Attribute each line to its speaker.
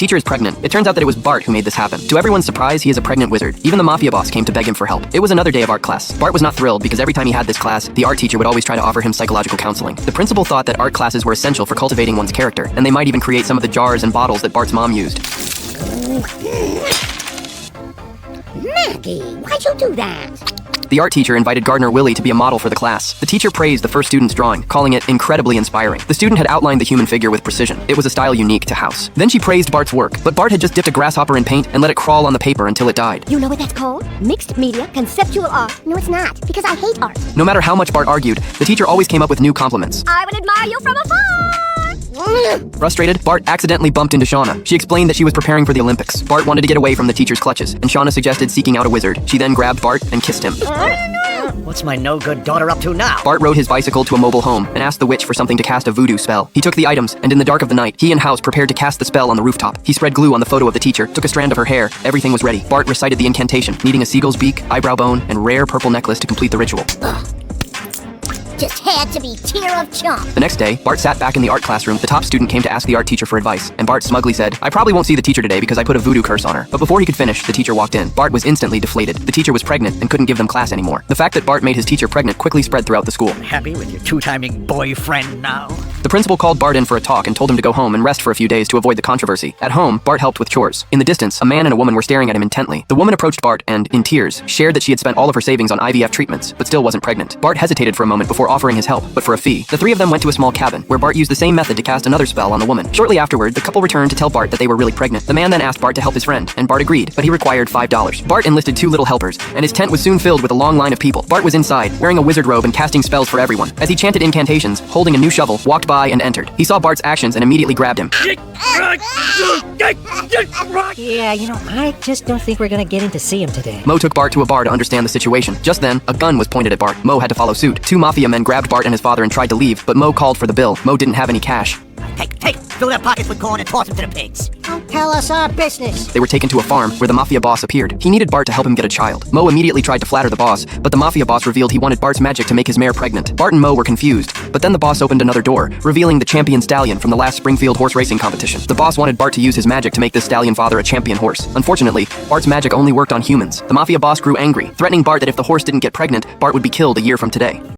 Speaker 1: Teacher is pregnant. It turns out that it was Bart who made this happen. To everyone's surprise, he is a pregnant wizard. Even the mafia boss came to beg him for help. It was another day of art class. Bart was not thrilled because every time he had this class, the art teacher would always try to offer him psychological counseling. The principal thought that art classes were essential for cultivating one's character, and they might even create some of the jars and bottles that Bart's mom used.
Speaker 2: Maggie, why'd you do that?
Speaker 1: The art teacher invited Gardener Willie to be a model for the class. The teacher praised the first student's drawing, calling it incredibly inspiring. The student had outlined the human figure with precision. It was a style unique to House. Then she praised Bart's work, but Bart had just dipped a grasshopper in paint and let it crawl on the paper until it died.
Speaker 2: You know what that's called? Mixed media conceptual art. No, it's not, because I hate art.
Speaker 1: No matter how much Bart argued, the teacher always came up with new compliments.
Speaker 2: I would admire you from afar.
Speaker 1: Frustrated, Bart accidentally bumped into Shauna. She explained that she was preparing for the Olympics. Bart wanted to get away from the teacher's clutches, and Shauna suggested seeking out a wizard. She then grabbed Bart and kissed him.
Speaker 3: What's my no-good daughter up to now?
Speaker 1: Bart rode his bicycle to a mobile home and asked the witch for something to cast a voodoo spell. He took the items, and in the dark of the night, he and House prepared to cast the spell on the rooftop. He spread glue on the photo of the teacher, took a strand of her hair. Everything was ready. Bart recited the incantation, needing a seagull's beak, eyebrow bone, and rare purple necklace to complete the ritual.
Speaker 2: Just had to be tear of chump.
Speaker 1: The next day, Bart sat back in the art classroom. The top student came to ask the art teacher for advice, and Bart smugly said, "I probably won't see the teacher today because I put a voodoo curse on her." But before he could finish, the teacher walked in. Bart was instantly deflated. The teacher was pregnant and couldn't give them class anymore. The fact that Bart made his teacher pregnant quickly spread throughout the school.
Speaker 3: Happy with your two-timing boyfriend now?
Speaker 1: The principal called Bart in for a talk and told him to go home and rest for a few days to avoid the controversy. At home, Bart helped with chores. In the distance, a man and a woman were staring at him intently. The woman approached Bart and, in tears, shared that she had spent all of her savings on IVF treatments, but still wasn't pregnant. Bart hesitated for a moment before offering his help, but for a fee. The three of them went to a small cabin, where Bart used the same method to cast another spell on the woman. Shortly afterward, the couple returned to tell Bart that they were really pregnant. The man then asked Bart to help his friend, and Bart agreed, but he required $5. Bart enlisted 2 little helpers, and his tent was soon filled with a long line of people. Bart was inside, wearing a wizard robe and casting spells for everyone. As he chanted incantations, holding a new shovel, walked by and entered. He saw Bart's actions and immediately grabbed him.
Speaker 4: Yeah, I just don't think we're gonna get in to see him today.
Speaker 1: Mo took Bart to a bar to understand the situation. Just then, a gun was pointed at Bart. Mo had to follow suit. 2 mafia men grabbed Bart and his father and tried to leave, but Mo called for the bill. Mo didn't have any cash.
Speaker 3: Take, fill their pockets with corn and toss them to the pigs.
Speaker 4: Don't tell us our business.
Speaker 1: They were taken to a farm where the mafia boss appeared. He needed Bart to help him get a child. Mo immediately tried to flatter the boss, but the mafia boss revealed he wanted Bart's magic to make his mare pregnant. Bart and Mo were confused, but then the boss opened another door, revealing the champion stallion from the last Springfield horse racing competition. The boss wanted Bart to use his magic to make this stallion father a champion horse. Unfortunately, Bart's magic only worked on humans. The mafia boss grew angry, threatening Bart that if the horse didn't get pregnant, Bart would be killed a year from today.